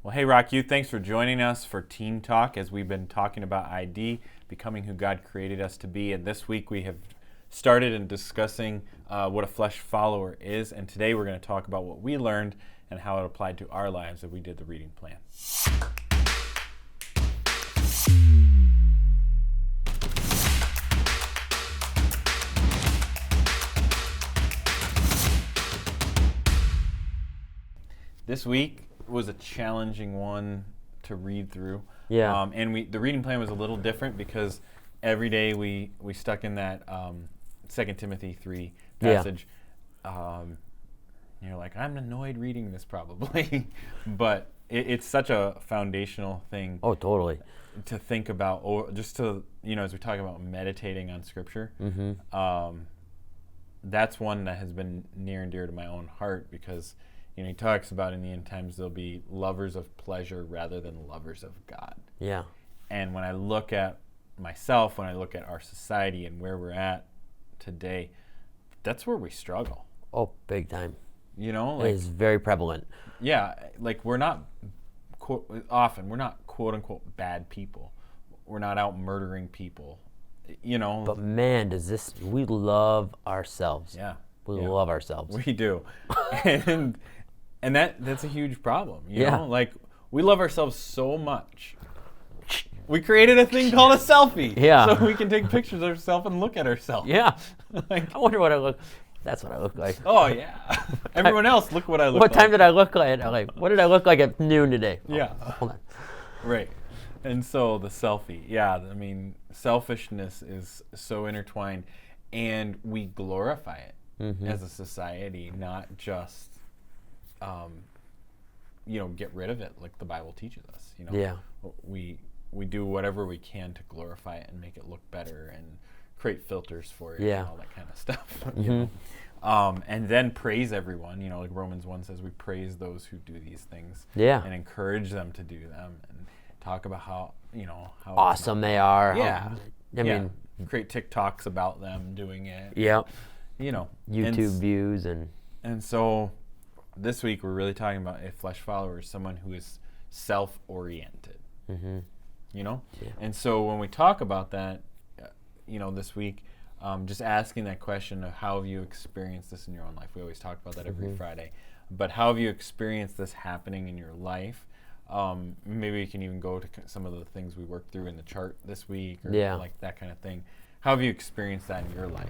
Well, hey, Rock Youth, thanks for joining us for Teen Talk as we've been talking about ID, becoming who God created us to be. And this week we have started in discussing what a flesh follower is. And today we're going to talk about what we learned and how it applied to our lives as we did the reading plan. This week was a challenging one to read through. Yeah. And the reading plan was a little different because every day we stuck in that 2 Timothy 3 passage. You're like, I'm annoyed reading this probably. But it's such a foundational thing. Oh, totally. To think about, or just to, as we talk about meditating on Scripture, that's one that has been near and dear to my own heart because he talks about in the end times there'll be lovers of pleasure rather than lovers of God. Yeah. And when I look at myself, when I look at our society and where we're at today, that's where we struggle. Oh, big time. It is very prevalent. Yeah, like we're not quote unquote bad people. We're not out murdering people. But man, we love ourselves. Yeah. We love ourselves. We do. And that's a huge problem, Yeah. Like, we love ourselves so much. We created a thing called a selfie. Yeah. So we can take pictures of ourselves and look at ourselves. Yeah. Like, I wonder what I look. That's what I look like. oh, yeah. Everyone else, look what I look What like. time did I look like? What did I look like at noon today? Yeah. Oh, hold on. Right. And so the selfie, selfishness is so intertwined, and we glorify it as a society, not just get rid of it like the Bible teaches us. Yeah. We do whatever we can to glorify it and make it look better and create filters for it Yeah. and all that kind of stuff. And then praise everyone. Like Romans 1 says, we praise those who do these things. Yeah. And encourage them to do them and talk about how how Awesome they are. Yeah. I mean, create TikToks about them doing it. yeah. and YouTube views And so this week we're really talking about a flesh follower is someone who is self-oriented. Yeah. And so when we talk about that, this week, just asking that question of how have you experienced this in your own life? We always talk about that every Friday. But how have you experienced this happening in your life? Maybe you can even go to some of the things we worked through in the chart this week or like that kind of thing. How have you experienced that in your life?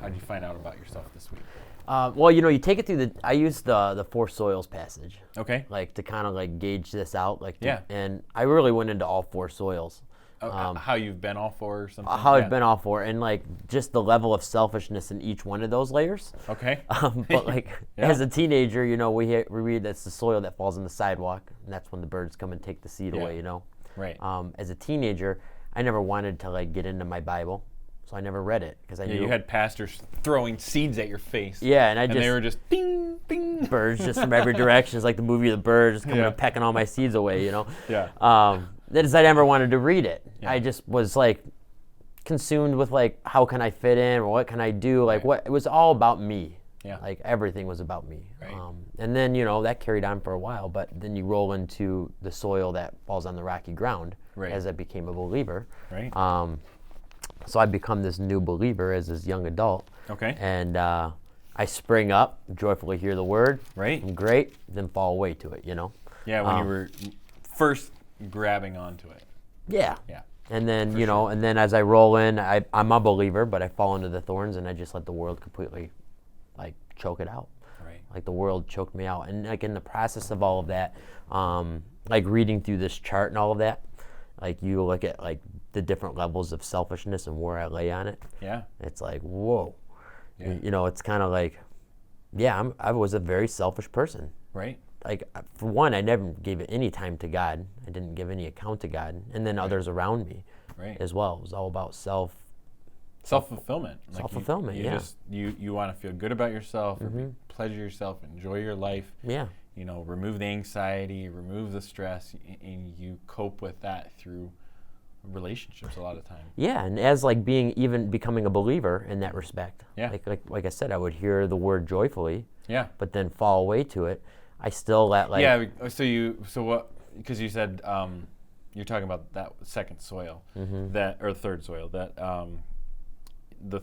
How did you find out about yourself this week? Well, you take it through I use the four soils passage. Okay. Like to kind of gauge this out. Yeah. And I really went into all four soils. How you've been all four or something? How I've been all four, and just the level of selfishness in each one of those layers. Okay. But as a teenager, we read that's the soil that falls on the sidewalk, and that's when the birds come and take the seed away. Right. As a teenager, I never wanted to get into my Bible, so I never read it because I knew you had pastors throwing seeds at your face. Yeah, and they were just ding, ding. Birds just from every direction. It's like the movie The Birds coming and pecking all my seeds away. Yeah. That is, I never wanted to read it. Yeah. I just was consumed with how can I fit in or what can I do? It was all about me. Yeah. Everything was about me. Right. And then that carried on for a while, but then you roll into the soil that falls on the rocky ground as I became a believer. Right. So I become this new believer as this young adult. Okay. And I spring up, joyfully hear the word. Right. I'm great, then fall away to it. Yeah, when you were first grabbing onto it. Yeah. Yeah. And then, and then as I roll in, I'm a believer, but I fall into the thorns and I just let the world completely, choke it out. Right. The world choked me out. And, in the process of all of that, reading through this chart and all of that, you look at, the different levels of selfishness and where I lay on it. Yeah. It's whoa. Yeah. It's kind of I was a very selfish person. Right. For one, I never gave any time to God. I didn't give any account to God. And then others around me as well. It was all about self-fulfillment. Self-fulfillment, You want to feel good about yourself, pleasure yourself, enjoy your life. Yeah. Remove the anxiety, remove the stress, and you cope with that through relationships a lot of time. Yeah, and as becoming a believer in that respect. Yeah. Like I said, I would hear the word joyfully. Yeah. But then fall away to it. I still let like Yeah. So what? Because you said you're talking about that second soil, that or third soil that the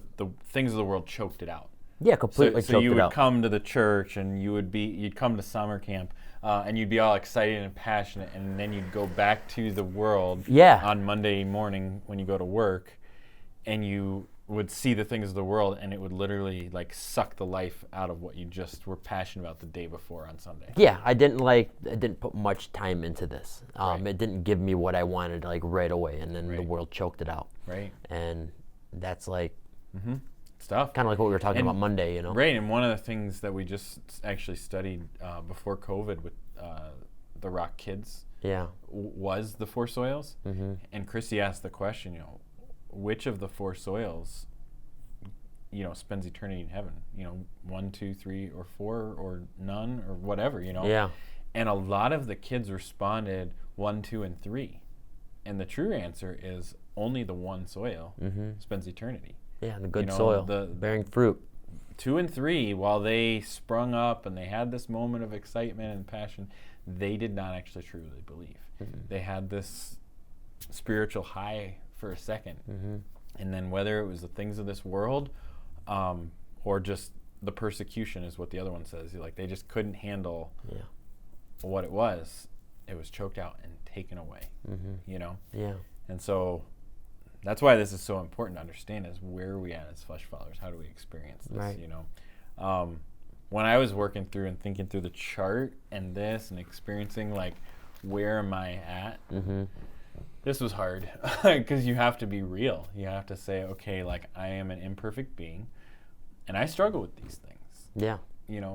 things of the world choked it out. yeah, completely So choked you it would out. come to the church and you'd come to summer camp and you'd be all excited and passionate, and then you'd go back to the world Yeah. on Monday morning when you go to work, and you would see the things of the world, and it would literally like suck the life out of what you just were passionate about the day before on Sunday. Yeah, I didn't put much time into this. Right. It didn't give me what I wanted like right away, and then the Right. world choked it out. Right. And that's like Stuff. kind of like what we were talking And- about Monday, you know. Right, and one of the things that we just actually studied before COVID with the Rock Kids Yeah. was the four soils. And Chrissy asked the question, which of the four soils, spends eternity in heaven? 1, 2, 3, or 4, or none, or whatever, Yeah. And a lot of the kids responded 1, 2, and 3. And the true answer is only the one soil spends eternity. Yeah, the good soil, bearing fruit. 2 and 3, while they sprung up and they had this moment of excitement and passion, they did not actually truly believe. They had this spiritual high for a second. And then whether it was the things of this world or just the persecution is what the other one says. Like they just couldn't handle what it was. It was choked out and taken away, Yeah. And so that's why this is so important to understand is where are we at as flesh followers? How do we experience this, Right. When I was working through and thinking through the chart and this and experiencing like where am I at, this was hard because you have to be real. You have to say, okay, like I am an imperfect being and I struggle with these things. Yeah.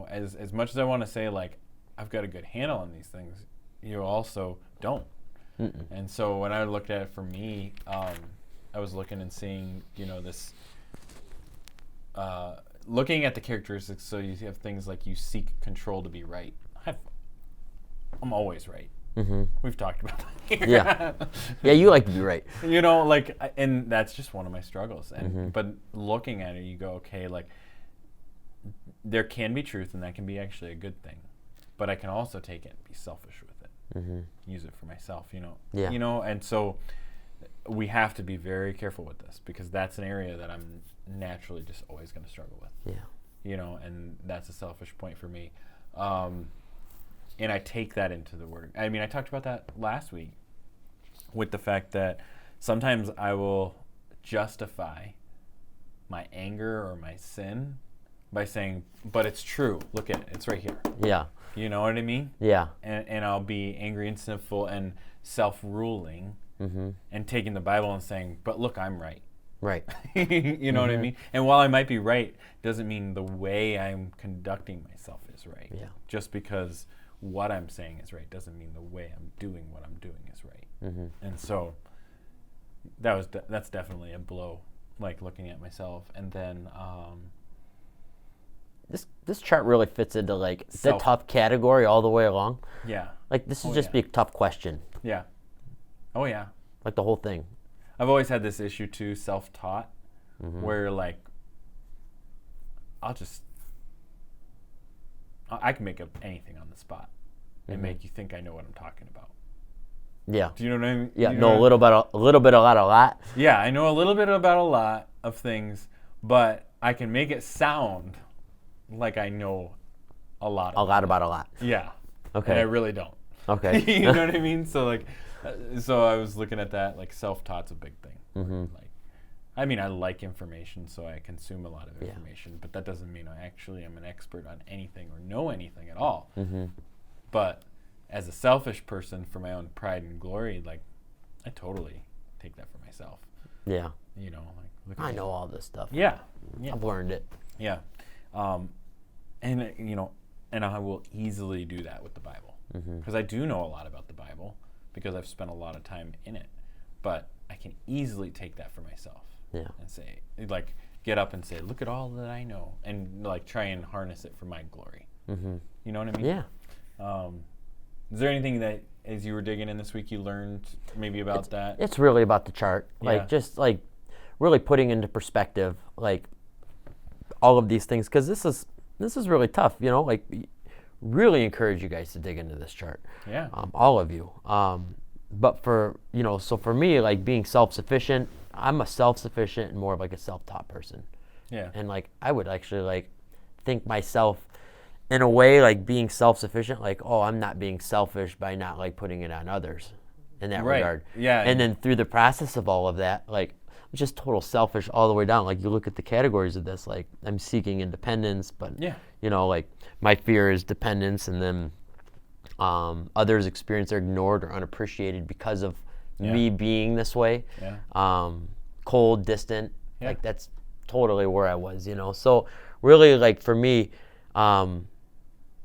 As much as I want to say like I've got a good handle on these things, you also don't. And so when I looked at it for me, I was looking and seeing, this, looking at the characteristics. So you have things like you seek control to be right. I'm always right. We've talked about that here. Yeah. Yeah, you like to be right. And that's just one of my struggles. And but looking at it, you go, okay, like there can be truth, and that can be actually a good thing. But I can also take it and be selfish with it, use it for myself, Yeah. And so we have to be very careful with this because that's an area that I'm naturally just always going to struggle with. Yeah. And that's a selfish point for me. And I take that into the word. I mean, I talked about that last week with the fact that sometimes I will justify my anger or my sin by saying, but it's true. Look at it. It's right here. Yeah. You know what I mean? Yeah. And I'll be angry and sinful and self-ruling and taking the Bible and saying, but look, I'm right. Right. You know what I mean? And while I might be right, doesn't mean the way I'm conducting myself is right. Yeah. Just because what I'm saying is right doesn't mean the way I'm doing what I'm doing is right. And so that's definitely a blow, like looking at myself. And then This chart really fits into like the Self. tough category all the way along. yeah. Like this is Oh, just yeah. be a tough question. Yeah. Oh yeah. Like the whole thing. I've always had this issue too, self-taught, where like I can make up anything on the spot and make you think I know what I'm talking about. Yeah. Do you know what I mean? Yeah. You No, know a little bit, a lot. Yeah, I know a little bit about a lot of things, but I can make it sound like I know a lot. A lot about a lot. Yeah. Okay. And I really don't. Okay. You know what I mean? So like, so I was looking at that, like self-taught's a big thing. Like, I mean, I like information, so I consume a lot of information, but that doesn't mean I actually am an expert on anything or know anything at all. But as a selfish person, for my own pride and glory, like, I totally take that for myself. Yeah. Like, look at I me. know all this stuff. Yeah. I've learned it. Yeah. And I will easily do that with the Bible. Because I do know a lot about the Bible because I've spent a lot of time in it. But I can easily take that for myself. Yeah. And say, like, get up and say, look at all that I know. And, like, try and harness it for my glory. You know what I mean? Yeah. Is there anything that, as you were digging in this week, you learned maybe about that? It's really about the chart. Like, Yeah. just like really putting into perspective, like all of these things. Because this is really tough, like really encourage you guys to dig into this chart. Yeah. All of you. But for, so for me, like being self-sufficient, I'm a self-sufficient and more of like a self-taught person. Yeah. And like, I would actually like think myself in a way, like being self-sufficient, like, oh, I'm not being selfish by not like putting it on others in that regard. Yeah. And then through the process of all of that, like, I'm just total selfish all the way down. Like you look at the categories of this, like I'm seeking independence, but like my fear is dependence, and then others experience are ignored or unappreciated because of me being this way. Cold, distant, like that's totally where I was, So really, like for me,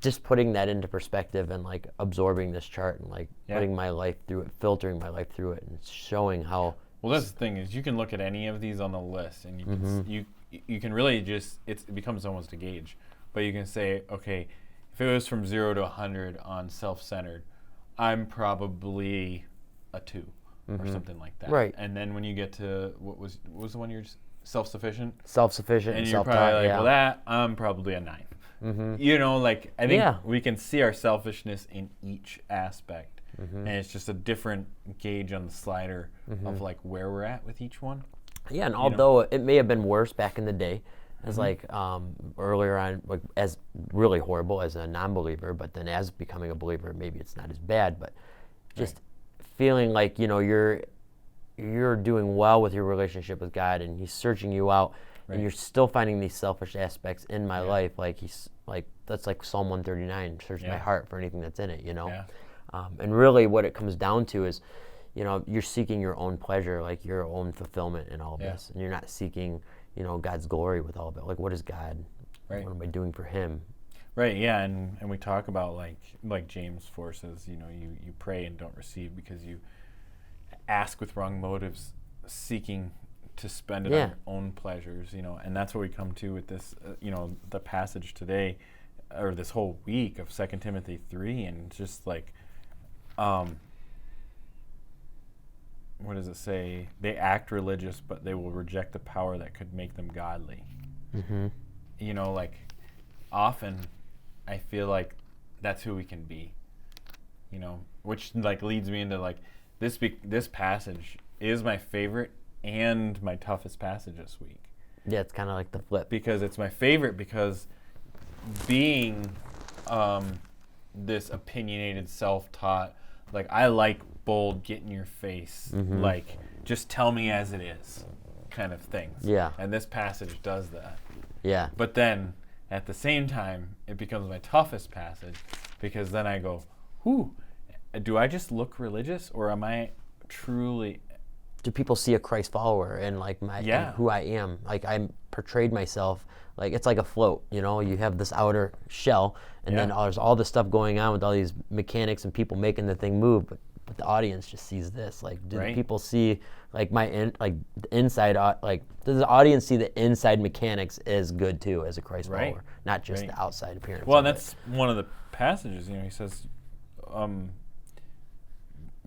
just putting that into perspective and like absorbing this chart and like putting my life through it, filtering my life through it, and showing how. Well, that's the thing is you can look at any of these on the list, and you can you can really just it becomes almost a gauge, but you can say, okay, if it was from 0 to 100 on self-centered, I'm probably a 2 or something like that. Right. And then when you get to what was the one you're self-sufficient? Self-sufficient And and you're self-taught. probably like, well, that I'm probably a 9. Like I think we can see our selfishness in each aspect, and it's just a different gauge on the slider of like where we're at with each one. Yeah, and although it may have been worse back in the day, as like earlier on, like as really horrible as a non-believer, but then as becoming a believer, maybe it's not as bad, but just feeling like you're doing well with your relationship with God, and He's searching you out, and you're still finding these selfish aspects in my life. Like He's like that's like Psalm 139, search my heart for anything that's in it, And really, what it comes down to is, you're seeking your own pleasure, like your own fulfillment in all of this, and you're not seeking, God's glory with all of it. Like, what is God? What am I doing for Him? Right. Yeah. And we talk about like James 4 says, you pray and don't receive because you ask with wrong motives, seeking to spend it on your own pleasures, and that's what we come to with this, the passage today, or this whole week of 2 Timothy 3, and just like, what does it say? They act religious, but they will reject the power that could make them godly. Like often I feel like that's who we can be, which like leads me into like this passage is my favorite and my toughest passage this week. Yeah, it's kind of like the flip. Because it's my favorite because being this opinionated, self-taught, like I like bold, get in your face, like just tell me as it is kind of things. Yeah. And this passage does that. Yeah. But then at the same time, it becomes my toughest passage because then I go, whew, do I just look religious or am I truly... Do people see a Christ follower and like and who I am? Like I'm portrayed myself, like it's like a float, you have this outer shell and then there's all this stuff going on with all these mechanics and people making the thing move, but the audience just sees this. Like do people see like the inside, like does the audience see the inside mechanics as good too as a Christ follower, not just the outside appearance? Well, and that's one of the passages, he says,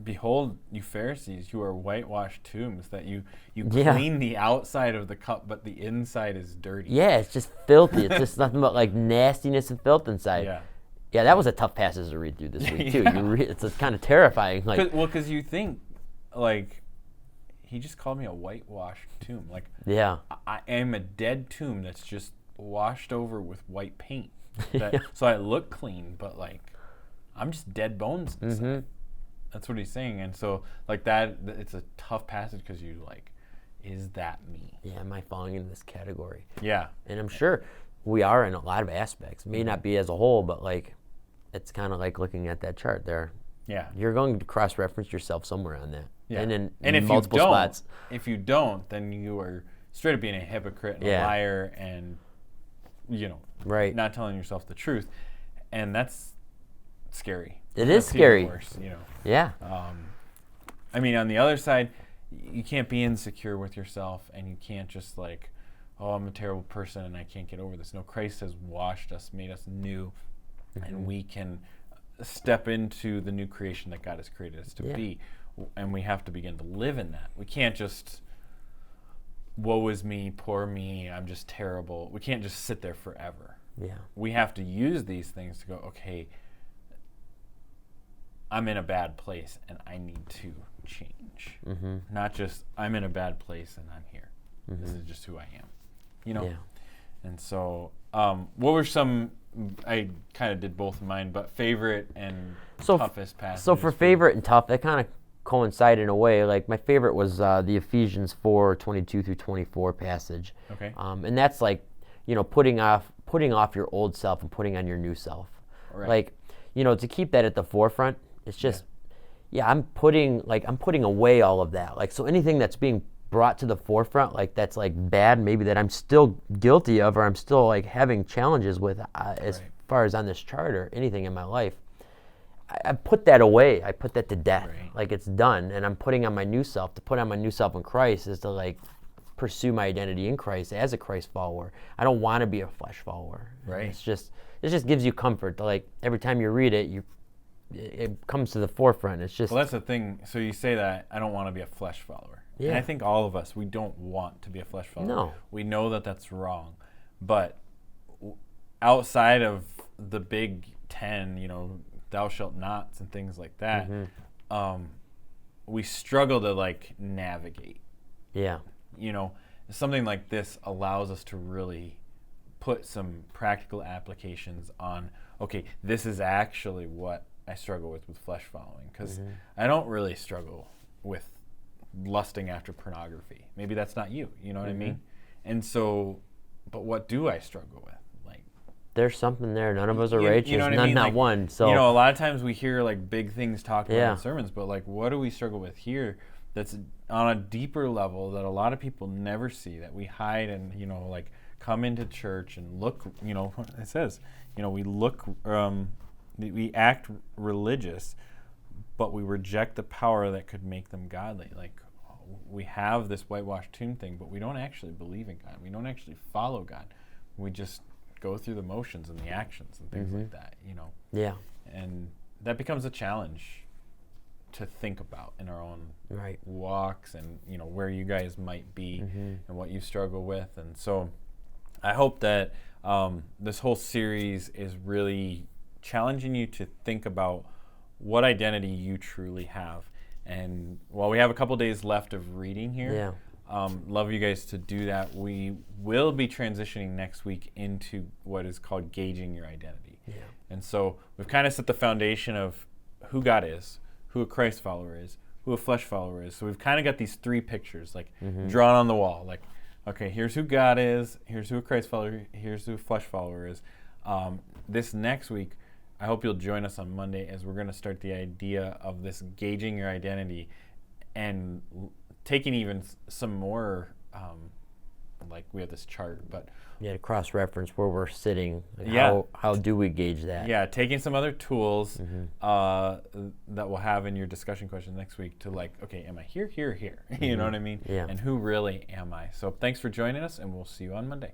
behold, you Pharisees, you are whitewashed tombs, that you clean the outside of the cup, but the inside is dirty. Yeah, it's just filthy. It's just nothing but like nastiness and filth inside. Yeah, that was a tough passage to read through this week too. It's kind of terrifying. Like, because you think, like, he just called me a whitewashed tomb. Like, I am a dead tomb that's just washed over with white paint. So I look clean, but like, I'm just dead bones inside. That's what he's saying, and so like that, it's a tough passage because you like, is that me? Yeah, am I falling into this category? Yeah, and I'm sure we are in a lot of aspects. May not be as a whole, but like, it's kind of like looking at that chart there. Yeah, you're going to cross-reference yourself somewhere on that. Yeah, and in if multiple spots. If you don't, then you are straight up being a hypocrite and a liar, and not telling yourself the truth, and that's scary. It is scary. Worse, Yeah. I mean, on the other side, you can't be insecure with yourself, and you can't just like, oh, I'm a terrible person and I can't get over this. No, Christ has washed us, made us new, and we can step into the new creation that God has created us to be, and we have to begin to live in that. We can't just, woe is me, poor me, I'm just terrible. We can't just sit there forever. we have to use these things to go, okay, I'm in a bad place and I need to change. Not just I'm in a bad place and I'm here. This is just who I am, Yeah. And so what were some, I kind of did both of mine, but favorite and toughest passages? So for favorite and tough, that kind of coincide in a way. Like my favorite was the Ephesians 4:22 through 24 passage. Okay. And that's like, putting off your old self and putting on your new self. Right. Like, to keep that at the forefront, it's just, I'm putting away all of that. Like, so anything that's being brought to the forefront, like that's like bad, maybe that I'm still guilty of, or I'm still like having challenges with as far as on this chart or anything in my life, I put that away. I put that to death. Like it's done, and I'm putting on my new self. To put on my new self in Christ is to like pursue my identity in Christ as a Christ follower. I don't want to be a flesh follower. Right. It just gives you comfort. Like every time you read it, it comes to the forefront. It's just. Well, that's the thing. So you say that I don't want to be a flesh follower. Yeah. And I think all of us, we don't want to be a flesh follower. No. We know that that's wrong. But outside of the big 10, thou shalt nots and things like that, we struggle to like navigate. Yeah. Something like this allows us to really put some practical applications on, okay, this is actually what I struggle with flesh following. Because I don't really struggle with lusting after pornography. Maybe that's not you, you know what I mean? And so, but what do I struggle with? Like, there's something there. None of us are righteous. You know what None, I mean? not like, one. So a lot of times we hear like big things talked about in sermons, but like, what do we struggle with here? That's on a deeper level that a lot of people never see. That we hide and like come into church and look. It says, we look, we act religious, but we reject the power that could make them godly. Like, we have this whitewashed tomb thing, but we don't actually believe in God. We don't actually follow God. We just go through the motions and the actions and things like that, Yeah. And that becomes a challenge to think about in our own walks and, where you guys might be and what you struggle with. And so I hope that this whole series is really challenging you to think about what identity you truly have. And while we have a couple days left of reading here, love you guys to do that. We will be transitioning next week into what is called gauging your identity. Yeah. And so we've kind of set the foundation of who God is, who a Christ follower is, who a flesh follower is. So we've kind of got these three pictures like drawn on the wall. Like, okay, here's who God is, here's who a Christ follower, here's who a flesh follower is. This next week, I hope you'll join us on Monday as we're going to start the idea of this gauging your identity and taking even some more, like we have this chart, but to cross-reference where we're sitting. Like how do we gauge that? Yeah, taking some other tools that we'll have in your discussion question next week to like, okay, am I here, here, here? You know what I mean? Yeah. And who really am I? So thanks for joining us, and we'll see you on Monday.